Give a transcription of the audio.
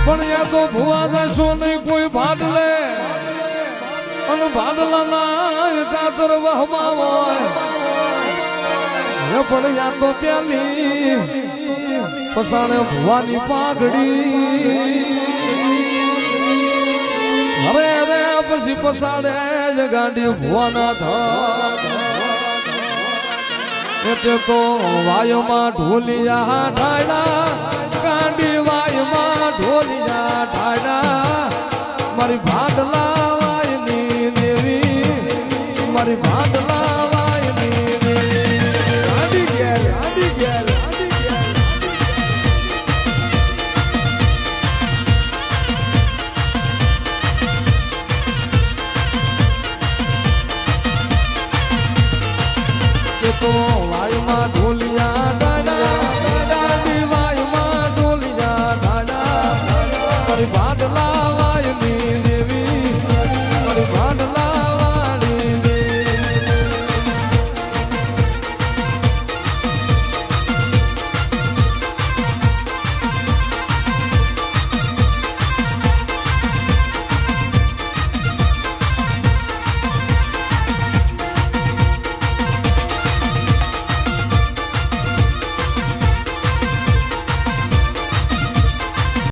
પણ યા તો ભુવા જશો નહીં કોઈ ભાડલે અને ભાડલાના ચાતર વહવા હોય પણ યા તો પ્યાલી પસાણે ભુવાની પાઘડી હવે હવે પછી પસાડે જ ગાંડી ભુવાના એટલે તો વાયુમાં ઢોલિયા ઢાળા ગાંડી વાયુમાં ઢોલિયા ઢાળા મારી ભાડલા વાયની દેવી મારી ભાડલા વાયની દેવી ગાંડી ગેલ ગાંડી ગેલ તો વાયુમાં ઢોલિયા ડાડા ગાંડી વાયુમાં ઢોલિયા ડાડા